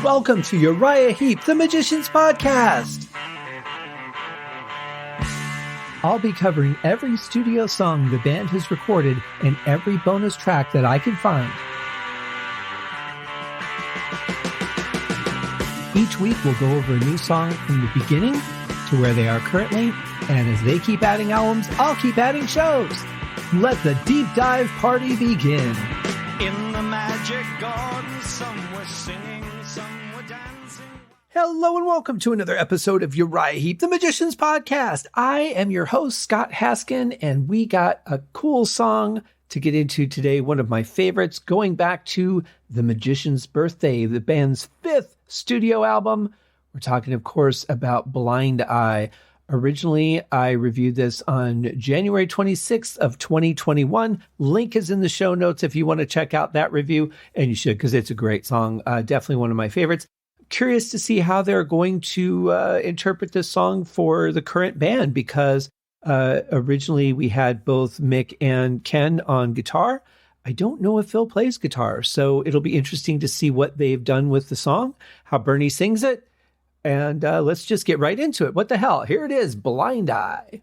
Welcome to Uriah Heep, the Magician's Podcast. I'll be covering every studio song the band has recorded and every bonus track that I can find. Each week we'll go over a new song from the beginning to where they are currently, and as they keep adding albums, I'll keep adding shows. Let the deep dive party begin. In the magic garden, some were singing, some were dancing. Hello and welcome to another episode of Uriah Heep, the Magician's Podcast. I am your host, Scott Haskin, and we got a cool song to get into today, one of my favorites, going back to The Magician's Birthday, the band's fifth studio album. We're talking, of course, about Blind Eye. Originally, I reviewed this on January 26th of 2021. Link is in the show notes if you want to check out that review, and you should because it's a great song. Definitely one of my favorites. Curious to see how they're going to interpret this song for the current band because originally we had both Mick and Ken on guitar. I don't know if Phil plays guitar, so it'll be interesting to see what they've done with the song, how Bernie sings it. And let's just get right into it. What the hell? Here it is, Blind Eye.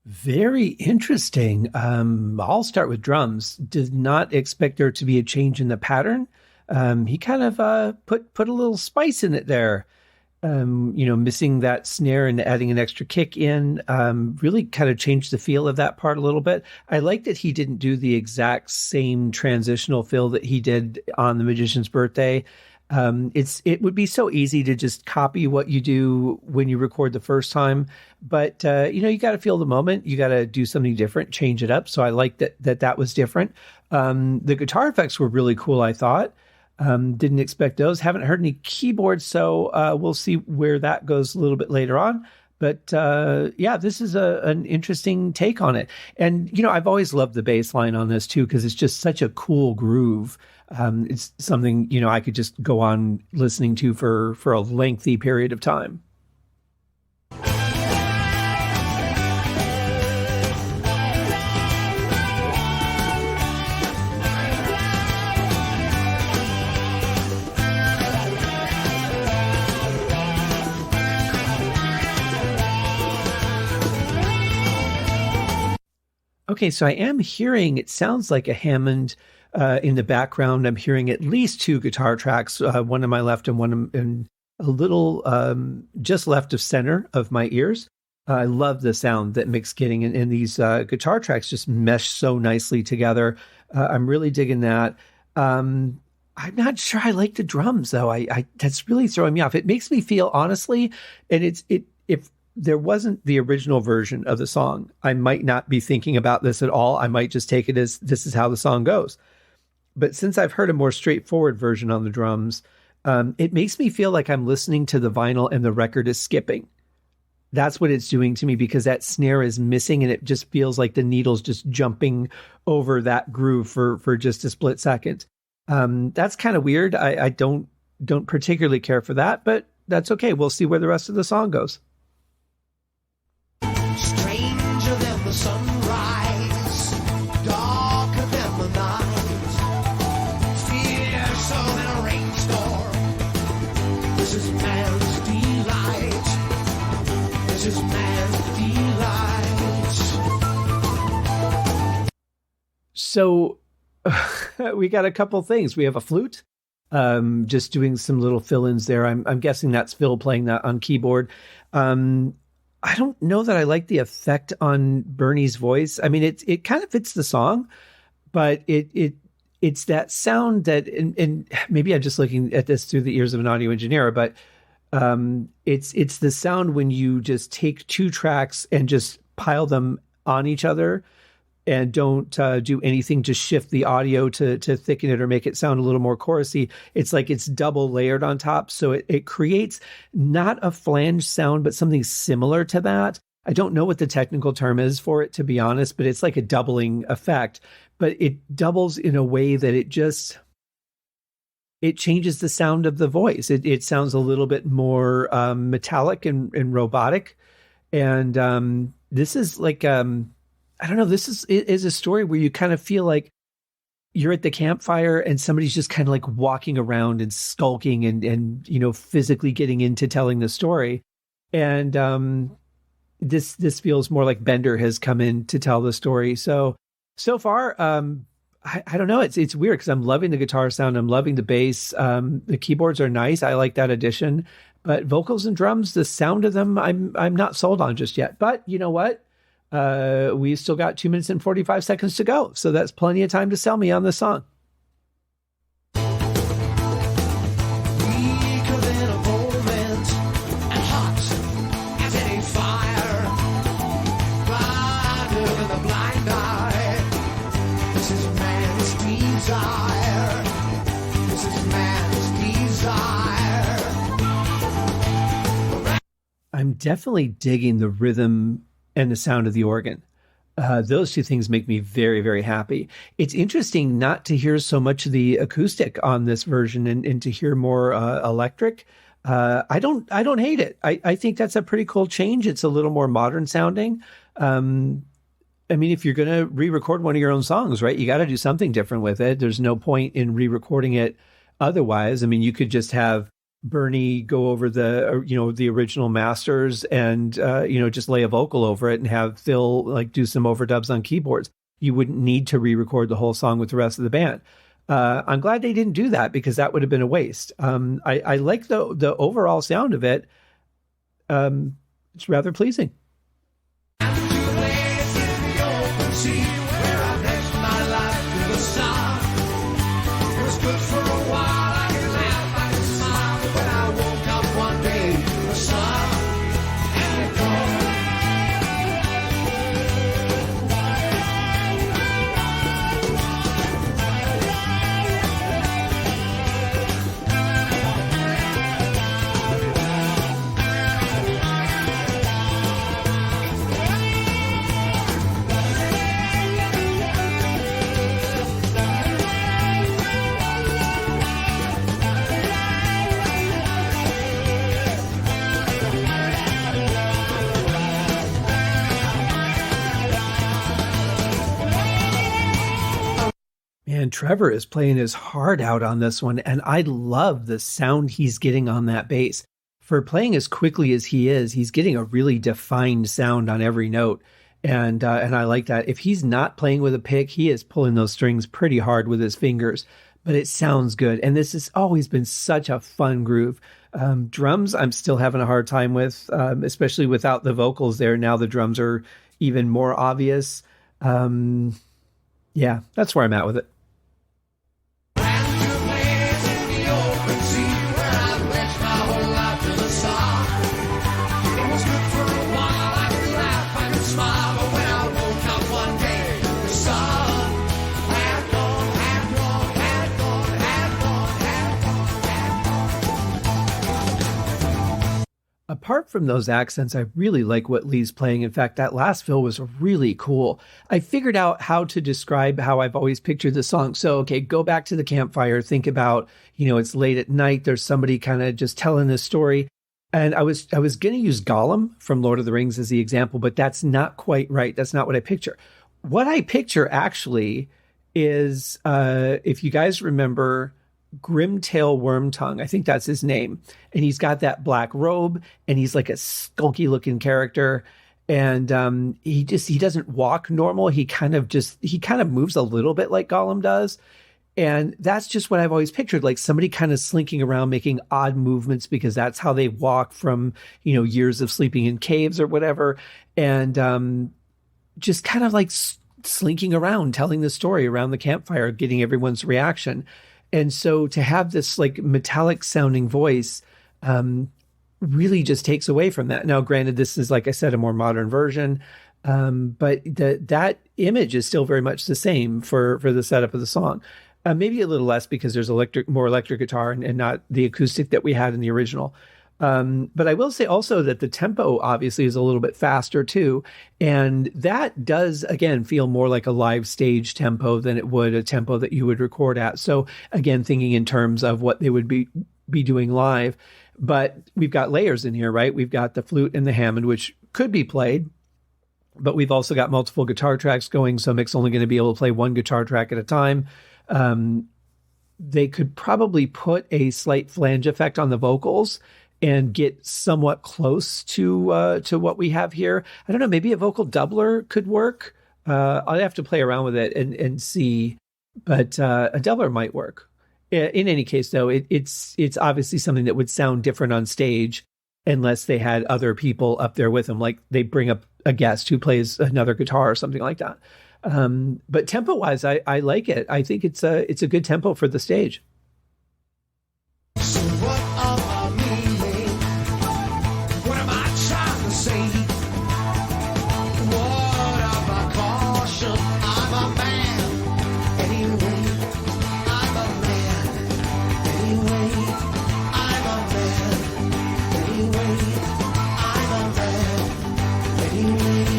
Very interesting. I'll start with drums. Did not expect there to be a change in the pattern. He kind of put a little spice in it there, missing that snare and adding an extra kick in, really kind of changed the feel of that part a little bit. I like that he didn't do the exact same transitional fill that he did on The Magician's Birthday. It would be so easy to just copy what you do when you record the first time, but you got to feel the moment. You got to do something different, change it up. So I like that was different. The guitar effects were really cool, I thought. Didn't expect those. Haven't heard any keyboards, so we'll see where that goes a little bit later on. But this is an interesting take on it. And, I've always loved the bass line on this, too, because it's just such a cool groove. It's something, I could just go on listening to for a lengthy period of time. Okay, so I am hearing, it sounds like a Hammond in the background. I'm hearing at least two guitar tracks, one on my left and one in a little just left of center of my ears. I love the sound that Mick's getting, and these guitar tracks just mesh so nicely together. I'm really digging that. I'm not sure I like the drums, though. I that's really throwing me off. It makes me feel, honestly, and if there wasn't the original version of the song, I might not be thinking about this at all. I might just take it as this is how the song goes. But since I've heard a more straightforward version on the drums, it makes me feel like I'm listening to the vinyl and the record is skipping. That's what it's doing to me because that snare is missing and it just feels like the needle's just jumping over that groove for just a split second. That's kind of weird. I don't particularly care for that, but that's okay. We'll see where the rest of the song goes. Stranger than the sunrise, darker than the night, fiercer than a rainstorm. This is man's delight. This is man's delight. So we got a couple things. We have a flute, just doing some little fill-ins there. I'm guessing that's Phil playing that on keyboard. I don't know that I like the effect on Bernie's voice. I mean, it kind of fits the song, but it's that sound that, and maybe I'm just looking at this through the ears of an audio engineer, but it's the sound when you just take two tracks and just pile them on each other and don't do anything to shift the audio to thicken it or make it sound a little more chorusy. It's like it's double layered on top. So it creates not a flange sound, but something similar to that. I don't know what the technical term is for it, to be honest, but it's like a doubling effect. But it doubles in a way that it just, it changes the sound of the voice. It sounds a little bit more metallic and robotic. And this is like, I don't know, this is a story where you kind of feel like you're at the campfire and somebody's just kind of like walking around and skulking and physically getting into telling the story. And this feels more like Bender has come in to tell the story. So far, I don't know. It's weird because I'm loving the guitar sound. I'm loving the bass. The keyboards are nice. I like that addition. But vocals and drums, the sound of them, I'm not sold on just yet. But you know what? We've still got 2 minutes and 45 seconds to go. So that's plenty of time to sell me on this song. Weaker than a moment and hot as any fire. Brighter than the blind eye. This is man's desire. This is man's desire. I'm definitely digging the rhythm and the sound of the organ. Those two things make me very, very happy. It's interesting not to hear so much of the acoustic on this version and to hear more electric. I don't hate it. I think that's a pretty cool change. It's a little more modern sounding. I mean, if you're going to re-record one of your own songs, right, you got to do something different with it. There's no point in re-recording it otherwise. I mean, you could just have Bernie go over the original masters and just lay a vocal over it and have Phil like do some overdubs on keyboards. You wouldn't need to re-record the whole song with the rest of the band. I'm glad they didn't do that because that would have been a waste. I like the overall sound of it. It's rather pleasing. And Trevor is playing his heart out on this one, and I love the sound he's getting on that bass. For playing as quickly as he is, he's getting a really defined sound on every note, and I like that. If he's not playing with a pick, he is pulling those strings pretty hard with his fingers, but it sounds good. And this has always been such a fun groove. Drums, I'm still having a hard time with, especially without the vocals there. Now the drums are even more obvious. Yeah, that's where I'm at with it. Apart from those accents, I really like what Lee's playing. In fact, that last fill was really cool. I figured out how to describe how I've always pictured the song. So, okay, go back to the campfire. Think about, it's late at night. There's somebody kind of just telling this story. And I was going to use Gollum from Lord of the Rings as the example, but that's not quite right. That's not what I picture. What I picture actually is, if you guys remember Grimtail Wormtongue, I think that's his name, and he's got that black robe and he's like a skulky looking character, and he doesn't walk normal. He kind of moves a little bit like Gollum does, and that's just what I've always pictured, like somebody kind of slinking around making odd movements because that's how they walk from years of sleeping in caves or whatever, and just kind of like slinking around telling the story around the campfire, getting everyone's reaction. And so to have this like metallic sounding voice really just takes away from that. Now, granted, this is, like I said, a more modern version, but that image is still very much the same for the setup of the song. Maybe a little less because there's more electric guitar and not the acoustic that we had in the original. But I will say also that the tempo obviously is a little bit faster too. And that does, again, feel more like a live stage tempo than it would a tempo that you would record at. So again, thinking in terms of what they would be doing live. But we've got layers in here, right? We've got the flute and the Hammond, which could be played, but we've also got multiple guitar tracks going. So Mick's only going to be able to play one guitar track at a time. They could probably put a slight flange effect on the vocals and get somewhat close to what we have here. I don't know, maybe a vocal doubler could work. I'll have to play around with it and see, but a doubler might work. In any case, though, it's obviously something that would sound different on stage unless they had other people up there with them, like they bring up a guest who plays another guitar or something like that. But tempo-wise, I like it. I think it's a good tempo for the stage. So what am I meaning? What am I trying to say? What of a caution? I'm a man. Anyway, I'm a man. Anyway, I'm a man. Anyway, I'm a man. Anyway.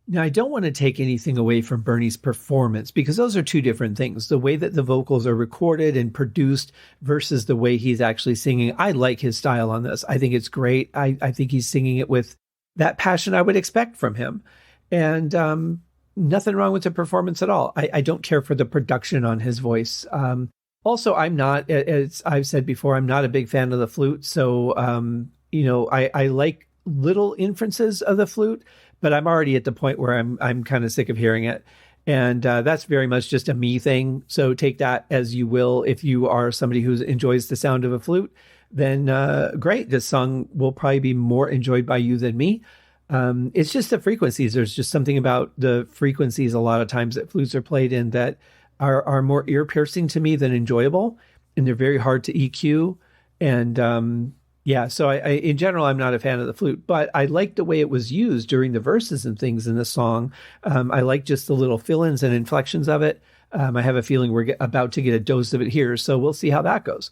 Now, I don't want to take anything away from Bernie's performance because those are two different things. The way that the vocals are recorded and produced versus the way he's actually singing. I like his style on this. I think it's great. I think he's singing it with that passion I would expect from him. And nothing wrong with the performance at all. I don't care for the production on his voice. Also, I'm not, as I've said before, I'm not a big fan of the flute. So, I like little inferences of the flute, but I'm already at the point where I'm kind of sick of hearing it. And that's very much just a me thing. So take that as you will. If you are somebody who enjoys the sound of a flute, then great. This song will probably be more enjoyed by you than me. It's just the frequencies. There's just something about the frequencies a lot of times that flutes are played in that are more ear-piercing to me than enjoyable. And they're very hard to EQ. And so I in general, I'm not a fan of the flute, but I like the way it was used during the verses and things in the song. I like just the little fill-ins and inflections of it. I have a feeling we're about to get a dose of it here, so we'll see how that goes.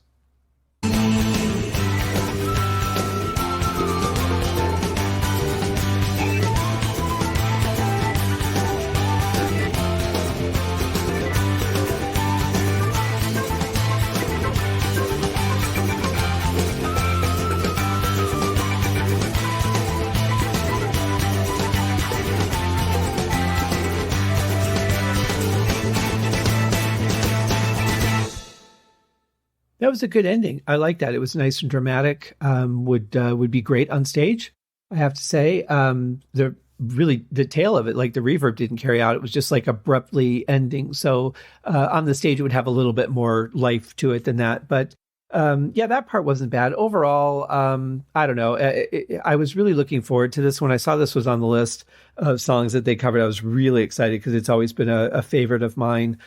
That was a good ending. I like that. It was nice and dramatic. Would be great on stage, I have to say. The tail of it, like the reverb didn't carry out. It was just like abruptly ending. So on the stage, it would have a little bit more life to it than that. But that part wasn't bad. Overall, I don't know. I was really looking forward to this. When I saw this was on the list of songs that they covered, I was really excited because it's always been a favorite of mine.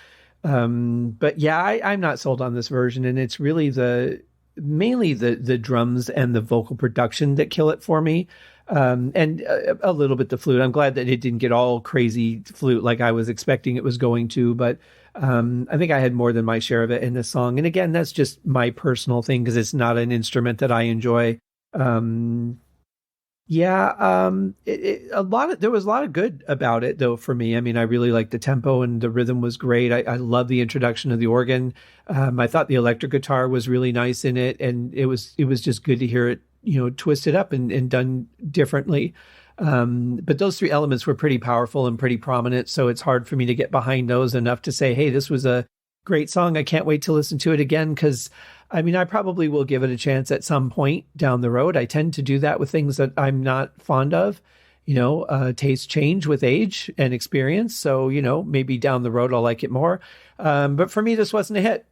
But yeah, I'm not sold on this version, and it's really mainly the drums and the vocal production that kill it for me. And a little bit the flute. I'm glad that it didn't get all crazy flute like I was expecting it was going to, but I think I had more than my share of it in this song. And again, that's just my personal thing because it's not an instrument that I enjoy. There was a lot of good about it though for me. I mean, I really liked the tempo and the rhythm was great. I love the introduction of the organ. I thought the electric guitar was really nice in it, and it was just good to hear it, twisted up and done differently. But those three elements were pretty powerful and pretty prominent, so it's hard for me to get behind those enough to say, hey, this was a great song. I can't wait to listen to it again because I probably will give it a chance at some point down the road. I tend to do that with things that I'm not fond of. Tastes change with age and experience. So, maybe down the road I'll like it more. But for me, this wasn't a hit.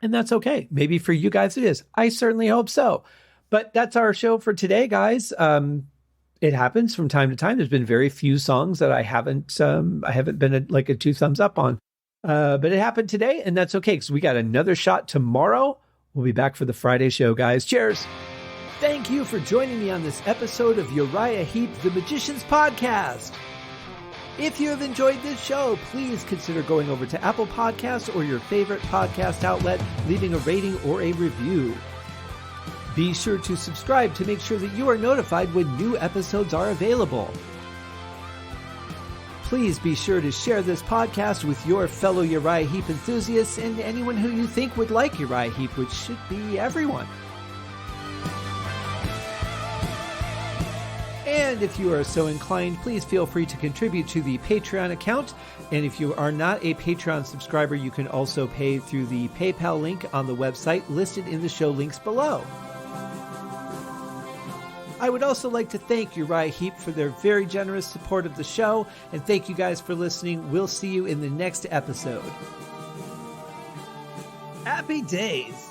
And that's okay. Maybe for you guys it is. I certainly hope so. But that's our show for today, guys. It happens from time to time. There's been very few songs that I haven't been a 2 thumbs up on. But it happened today, and that's okay because we got another shot tomorrow. We'll be back for the Friday show, guys. Cheers. Thank you for joining me on this episode of Uriah Heep, the Magician's Podcast. If you have enjoyed this show, please consider going over to Apple Podcasts or your favorite podcast outlet, leaving a rating or a review. Be sure to subscribe to make sure that you are notified when new episodes are available. Please be sure to share this podcast with your fellow Uriah Heep enthusiasts and anyone who you think would like Uriah Heep, which should be everyone. And if you are so inclined, please feel free to contribute to the Patreon account. And if you are not a Patreon subscriber, you can also pay through the PayPal link on the website listed in the show links below. I would also like to thank Uriah Heep for their very generous support of the show, and thank you guys for listening. We'll see you in the next episode. Happy days!